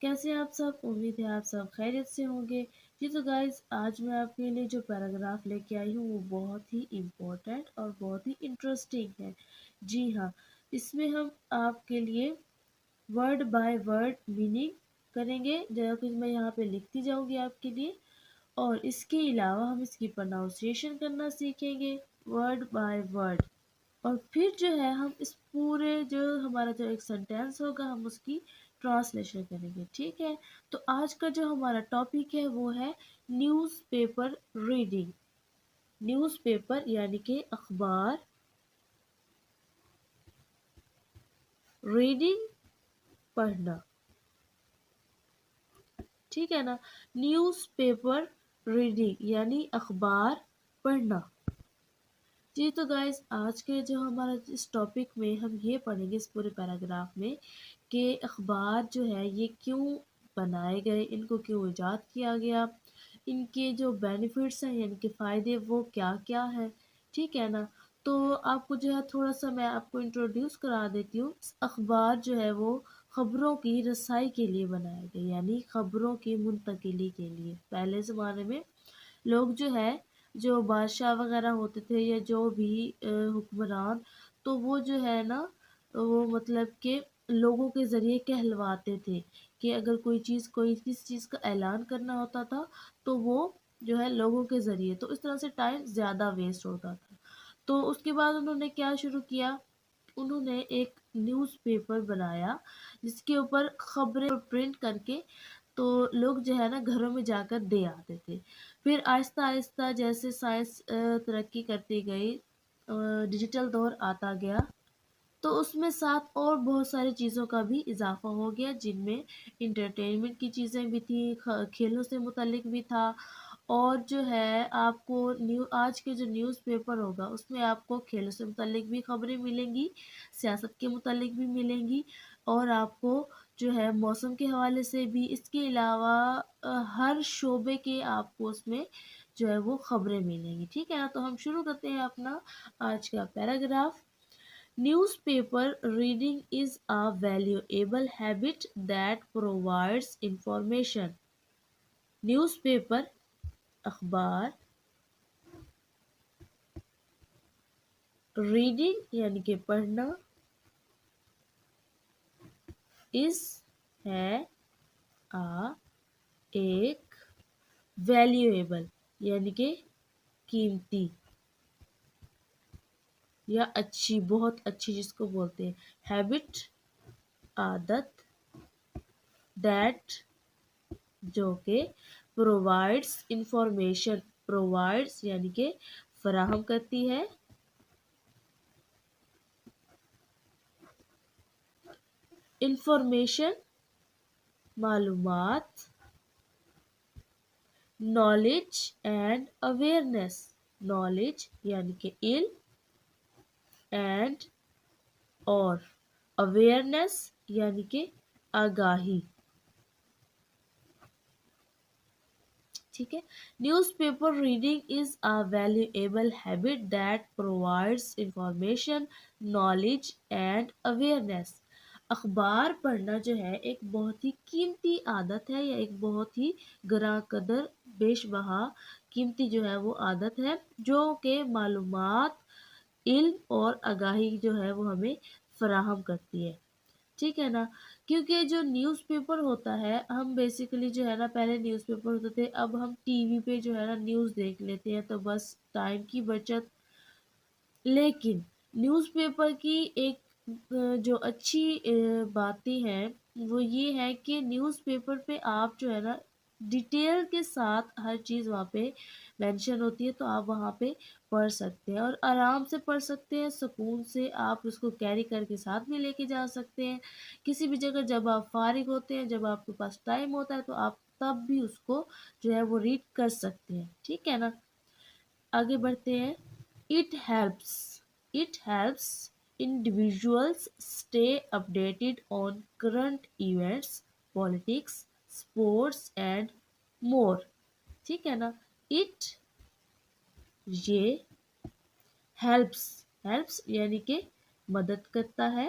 کیسے ہیں آپ سب؟ امید ہے آپ سب خیریت سے ہوں گے۔ جی تو گائز، آج میں آپ کے لیے جو پیراگراف لے کے آئی ہوں وہ بہت ہی امپورٹنٹ اور بہت ہی انٹرسٹنگ ہے۔ جی ہاں، اس میں ہم آپ کے لیے ورڈ بائی ورڈ میننگ کریں گے، جو کہ میں یہاں پہ لکھتی جاؤں گی آپ کے لیے، اور اس کے علاوہ ہم اس کی پروناؤنسیشن کرنا سیکھیں گے ورڈ بائی ورڈ۔ اور پھر جو ہے ہم اس پورے جو ہمارا جو ایک سینٹینس ہوگا ہم اس کی ٹرانسلیشن کریں گے، ٹھیک ہے؟ تو آج کا جو ہمارا ٹاپک ہے وہ ہے news paper reading. News paper یعنی کہ اخبار، ریڈنگ پڑھنا، ٹھیک ہے نا؟ نیوز پیپر ریڈنگ یعنی اخبار پڑھنا۔ جی تو گائز، آج کے جو ہمارا اس ٹاپک میں ہم یہ پڑھیں گے اس پورے پیراگراف میں کہ اخبار جو ہے یہ کیوں بنائے گئے، ان کو کیوں ایجاد کیا گیا، ان کے جو بینیفٹس ہیں یعنی کہ فائدے وہ کیا کیا ہیں، ٹھیک ہے نا؟ تو آپ کو جو ہے تھوڑا سا میں آپ کو انٹروڈیوس کرا دیتی ہوں۔ اخبار جو ہے وہ خبروں کی رسائی کے لیے بنائے گئے، یعنی خبروں کی منتقلی کے لیے۔ پہلے زمانے میں لوگ جو ہے، جو بادشاہ وغیرہ ہوتے تھے یا جو بھی حکمران، تو وہ جو ہے نا، وہ مطلب کہ لوگوں کے ذریعے کہلواتے تھے کہ اگر کوئی کسی چیز کا اعلان کرنا ہوتا تھا تو وہ جو ہے لوگوں کے ذریعے، تو اس طرح سے ٹائم زیادہ ویسٹ ہوتا تھا۔ تو اس کے بعد انہوں نے کیا شروع کیا، انہوں نے ایک نیوز پیپر بنایا جس کے اوپر خبریں پرنٹ کر کے تو لوگ جو ہے نا گھروں میں جا کر دے آتے تھے۔ پھر آہستہ آہستہ جیسے سائنس ترقی کرتی گئی، ڈیجیٹل دور آتا گیا، تو اس میں ساتھ اور بہت ساری چیزوں کا بھی اضافہ ہو گیا، جن میں انٹرٹینمنٹ کی چیزیں بھی تھیں، کھیلوں سے متعلق بھی تھا، اور جو ہے آپ کو آج کے جو نیوز پیپر ہوگا اس میں آپ کو کھیلوں سے متعلق بھی خبریں ملیں گی، سیاست کے متعلق بھی ملیں گی، اور آپ کو جو ہے موسم کے حوالے سے بھی، اس کے علاوہ ہر شعبے کے آپ کو اس میں جو ہے وہ خبریں ملیں گی، ٹھیک ہے نا؟ تو ہم شروع کرتے ہیں اپنا آج کا paragraph. News paper reading is a valuable habit that provides information۔ News paper اخبار، ریڈنگ یعنی کہ پڑھنا، is ہے ایک ویلیویبل یعنی کہ قیمتی یا اچھی، بہت اچھی جس کو بولتے ہیں، ہیبٹ عادت، دیٹ جو کہ پرووائڈس انفارمیشن، پرووائڈس یعنی کہ فراہم کرتی ہے، انفارمیشن معلومات، نالج اینڈ اویئرنیس، نالج یعنی کہ علم، اینڈ اور اویئرنیس یعنی کہ آگاہی، ٹھیک ہے؟ News paper reading is a valuable habit that provides information, knowledge and awareness۔ اخبار پڑھنا جو ہے ایک بہت ہی قیمتی عادت ہے، یا ایک بہت ہی گراں قدر، بیش بہا قیمتی جو ہے وہ عادت ہے، جو کہ معلومات، علم اور آگاہی جو ہے وہ ہمیں فراہم کرتی ہے، ٹھیک ہے نا؟ کیونکہ جو نیوز پیپر ہوتا ہے، ہم بیسیکلی جو ہے نا، پہلے نیوز پیپر ہوتے تھے، اب ہم ٹی وی پہ جو ہے نا نیوز دیکھ لیتے ہیں، تو بس ٹائم کی بچت۔ لیکن نیوز پیپر کی ایک جو اچھی باتیں ہیں وہ یہ ہے کہ نیوز پیپر پہ آپ جو ہے نا ڈیٹیل کے ساتھ ہر چیز وہاں پہ مینشن ہوتی ہے، تو آپ وہاں پہ پڑھ سکتے ہیں اور آرام سے پڑھ سکتے ہیں، سکون سے آپ اس کو کیری کر کے ساتھ میں لے کے جا سکتے ہیں کسی بھی جگہ۔ جب آپ فارغ ہوتے ہیں، جب آپ کے پاس ٹائم ہوتا ہے، تو آپ تب بھی اس کو جو ہے وہ ریڈ کر سکتے ہیں، ٹھیک ہے نا؟ آگے بڑھتے ہیں۔ It helps individuals stay updated on current events, politics, sports and more۔ ٹھیک ہے نا؟ It یہ helps یعنی کہ مدد کرتا ہے،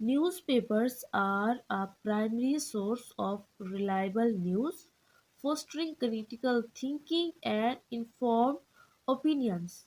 newspapers are a primary source of reliable news, fostering critical thinking and informed opinions।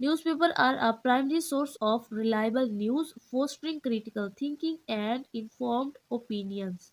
Newspapers are a primary source of reliable news, fostering critical thinking and informed opinions।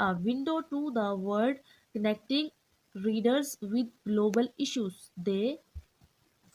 a window to the world, connecting readers with global issues।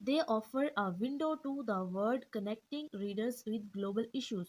They offer a window to the world, connecting readers with global issues।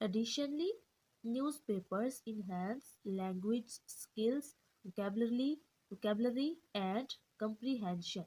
Additionally, newspapers enhance language skills, vocabulary and comprehension।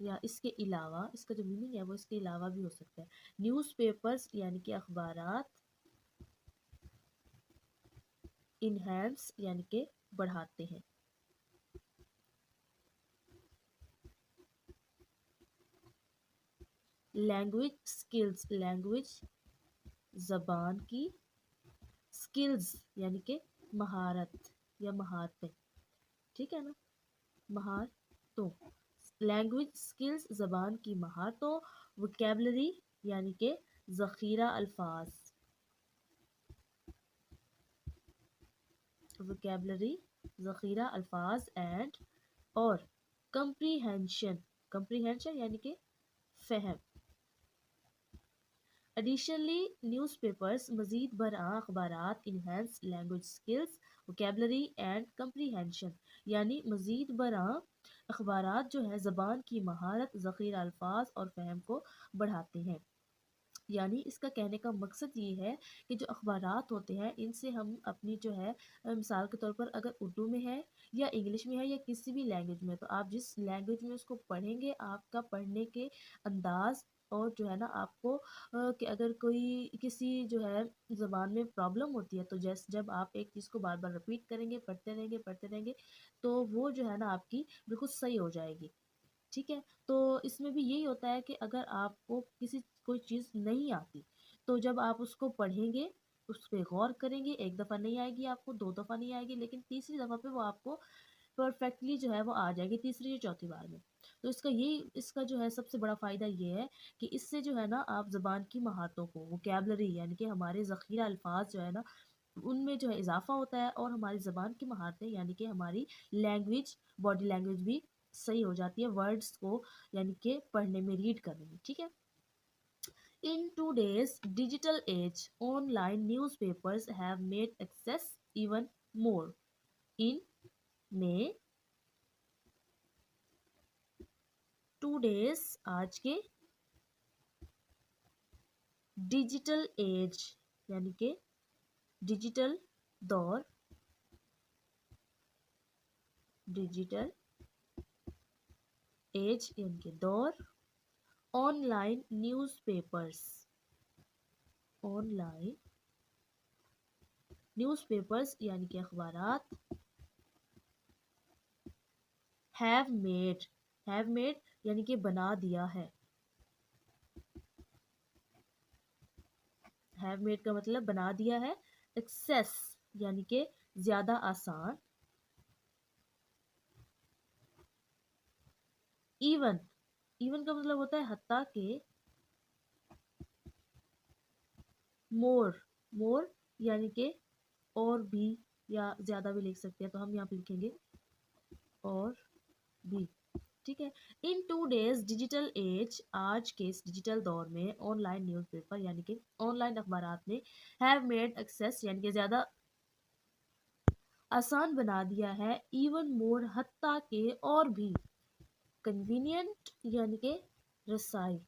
یا اس کے علاوہ، اس کا جو meaning ہے وہ اس کے علاوہ بھی ہو سکتا ہے. نیوز پیپرز یعنی کہ اخبارات، انہینس یعنی کہ بڑھاتے ہیں. لینگویج اسکلز، لینگویج زبان کی، اسکلز یعنی کہ مہارت یا مہارتیں، ٹھیک ہے نا، مہارتوں. لینگویج اسکلز زبان کی مہارتوں. وکیبلری یعنی کہ ذخیرہ الفاظ، وکیبلری ذخیرہ الفاظ. اینڈ اور کمپریہنشن، کمپریہنشن یعنی کہ فہم. Additionally, newspapers مزید برآں اخبارات enhance language skills, vocabulary and comprehension یعنی مزید برآں اخبارات جو ہے زبان کی مہارت، ذخیرہ الفاظ اور فہم کو بڑھاتے ہیں. یعنی اس کا کہنے کا مقصد یہ ہے کہ جو اخبارات ہوتے ہیں ان سے ہم اپنی جو ہے مثال کے طور پر اگر اردو میں ہے یا انگلش میں ہے یا کسی بھی لینگویج میں، تو آپ جس لینگویج میں اس کو پڑھیں گے آپ کا پڑھنے کے انداز اور جو ہے نا آپ کو کہ اگر کوئی کسی جو ہے زبان میں پرابلم ہوتی ہے تو جب آپ ایک چیز کو بار بار رپیٹ کریں گے، پڑھتے رہیں گے تو وہ جو ہے نا آپ کی بالکل صحیح ہو جائے گی. ٹھیک ہے. تو اس میں بھی یہی ہوتا ہے کہ اگر آپ کو کوئی چیز نہیں آتی تو جب آپ اس کو پڑھیں گے، اس پہ غور کریں گے، ایک دفعہ نہیں آئے گی آپ کو، دو دفعہ نہیں آئے گی، لیکن تیسری دفعہ پہ وہ آپ کو پرفیکٹلی جو ہے وہ آ جائے گی، تیسری یا چوتھی بار میں. تو اس کا جو ہے سب سے بڑا فائدہ یہ ہے کہ اس سے جو ہے نا آپ زبان کی مہارتوں کو، وکیبلری یعنی کہ ہمارے ذخیرہ الفاظ جو ہے نا ان میں جو ہے اضافہ ہوتا ہے، اور ہماری زبان کی مہارتیں یعنی کہ ہماری لینگویج، باڈی لینگویج بھی صحیح ہو جاتی ہے ورڈز کو یعنی کہ پڑھنے میں، ریڈ کرنے میں. ٹھیک ہے. In today's digital age, online newspapers have made access even more. In میں today's آج کے ڈیجیٹل ایج یعنی کہ ڈیجیٹل دور، ڈیجیٹل ایج یعنی کہ دور. On line news papers, on line news papers یعنی کہ اخبارات. ہیو میڈ یعنی کہ بنا دیا ہے. ہیو میڈ کا مطلب بنا دیا ہے. ایکسیس یعنی کہ زیادہ آسان. ایون کا مطلب ہوتا ہے حتیٰ کہ. مور یعنی کہ اور بھی یا زیادہ بھی لکھ سکتے ہیں، تو ہم یہاں پہ لکھیں گے اور بھی. ٹھیک ہے. ان 2 days ڈیجیٹل ایج، آج کے اس ڈیجیٹل دور میں آن لائن نیوز پیپر یعنی کہ آن لائن اخبارات نے ہیو میڈ ایکسیس یعنی کہ زیادہ آسان بنا دیا ہے. ایون مور حتیٰ کہ اور بھی. کنوینئنٹ یعنی کہ رسائی.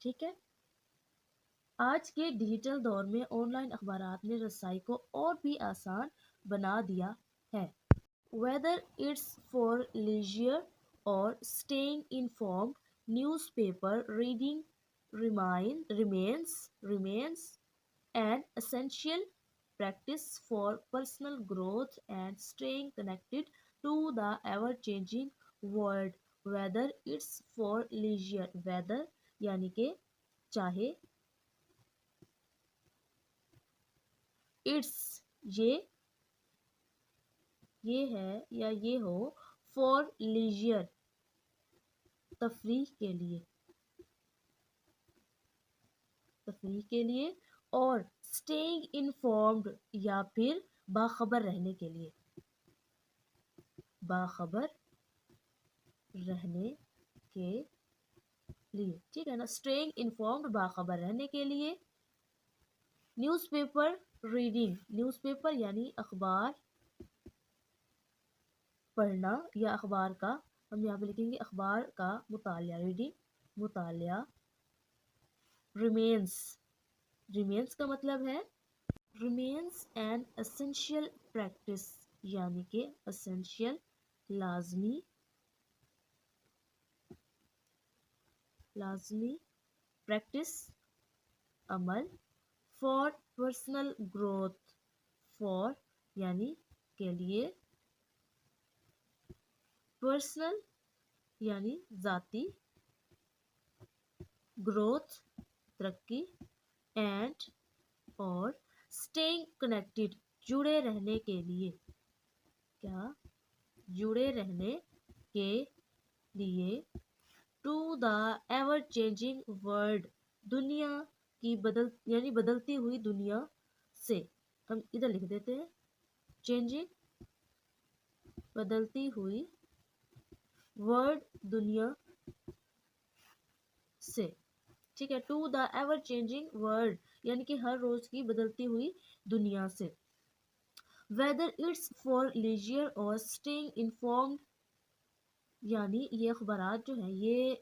ٹھیک ہے. آج کے ڈیجیٹل دور میں آن لائن اخبارات نے رسائی کو اور بھی آسان بنا دیا ہے. Whether it's for leisure or staying informed, newspaper reading remains an essential practice for personal growth and staying connected to the ever-changing world. Whether it's for leisure, whether یعنی کہ چاہے، it's یہ ہے یا یہ ہو، فار لیجر تفریح کے لیے، اور اسٹیئنگ انفارمڈ یا پھر باخبر رہنے کے لیے. ٹھیک ہے نا. اسٹیئنگ انفارمڈ باخبر رہنے کے لیے. News paper reading, news paper یعنی اخبار پڑھنا یا اخبار کا، ہم یہاں پہ لکھیں گے اخبار کا مطالعہ. ریڈنگ مطالعہ. ریمینس کا مطلب ہے ریمینس این اسینشیل پریکٹس یعنی کہ اسینشیل لازمی لازمی پریکٹس عمل فار پرسنل گروتھ فار یعنی کے لیے پرسنل یعنی ذاتی گروتھ ترقی اینڈ اور اسٹیئنگ کنیکٹڈ جڑے رہنے کے لیے کیا جڑے رہنے کے لیے to the ever changing world دنیا کی یعنی بدلتی ہوئی دنیا سے ہم ادھر لکھ دیتے ہیں چینجنگ بدلتی ہوئی ورلڈ دنیا سے ٹھیک ہے to the ever changing world یعنی کہ ہر روز کی بدلتی ہوئی دنیا سے whether it's for leisure or staying informed یعنی یہ اخبارات جو ہیں یہ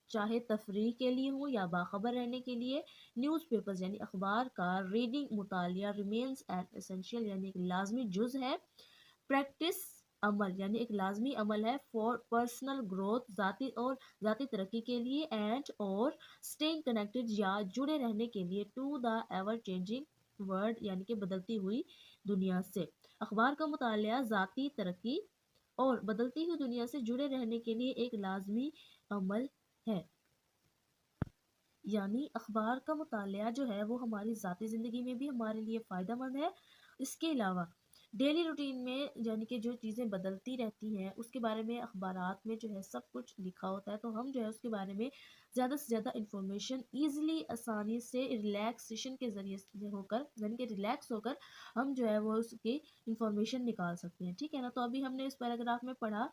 چاہے تفریح کے لیے ہوں یا باخبر رہنے کے لیے نیوز پیپرز یعنی اخبار کا ریڈنگ مطالعہ ریمینز این اسینشیل یعنی ایک لازمی جز ہے پریکٹس عمل یعنی ایک لازمی عمل ہے فار پرسنل گروتھ ذاتی ترقی کے لیے اینڈ اور اسٹیئنگ کنیکٹڈ یا جڑے رہنے کے لیے to the ever changing world یعنی کہ بدلتی ہوئی دنیا سے اخبار کا مطالعہ ذاتی ترقی اور بدلتی ہوئی دنیا سے جڑے رہنے کے لیے ایک لازمی عمل ہے یعنی اخبار کا مطالعہ جو ہے وہ ہماری ذاتی زندگی میں بھی ہمارے لیے فائدہ مند ہے اس کے علاوہ ڈیلی روٹین میں یعنی کہ جو چیزیں بدلتی رہتی ہیں اس کے بارے میں اخبارات میں جو ہے سب کچھ لکھا ہوتا ہے تو ہم جو ہے اس کے بارے میں زیادہ سے زیادہ انفارمیشن ایزیلی آسانی سے ریلیکسیشن کے ذریعے سے ہو کر یعنی کہ ریلیکس ہو کر ہم جو ہے وہ اس کی انفارمیشن نکال سکتے ہیں ٹھیک ہے نا تو ابھی ہم نے اس پیراگراف میں پڑھا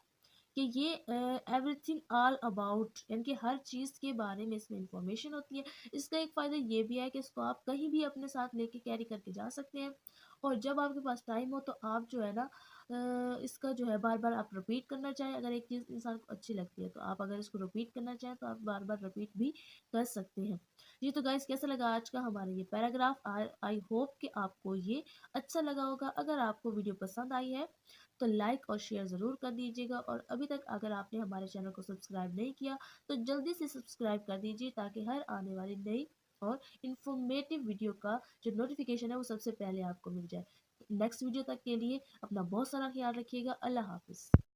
کہ یہ ایوری تھنگ آل اباؤٹ یعنی کہ ہر چیز کے بارے میں اس میں انفارمیشن ہوتی ہے اس کا ایک فائدہ یہ بھی ہے کہ اس کو آپ کہیں بھی اپنے ساتھ لے کے کیری کر کے جا سکتے ہیں اور جب آپ کے پاس ٹائم ہو تو آپ جو ہے نا اس کا جو ہے بار بار آپ رپیٹ کرنا چاہیں اگر ایک چیز انسان کو اچھی لگتی ہے تو آپ اگر اس کو رپیٹ کرنا چاہیں تو آپ بار بار رپیٹ بھی کر سکتے ہیں جی تو گائز کیسا لگا آج کا ہمارا یہ پیراگراف آئی ہوپ کہ آپ کو یہ اچھا لگا ہوگا اگر آپ کو ویڈیو پسند آئی ہے تو لائک اور شیئر ضرور کر دیجیے گا اور ابھی تک اگر آپ نے ہمارے چینل کو سبسکرائب نہیں کیا تو جلدی سے سبسکرائب کر دیجیے تاکہ ہر آنے والی نئی اور انفارمیٹیو ویڈیو کا جو نوٹیفیکیشن ہے وہ سب سے پہلے آپ کو مل جائے نیکسٹ ویڈیو تک کے لیے اپنا بہت سارا خیال رکھیے گا اللہ حافظ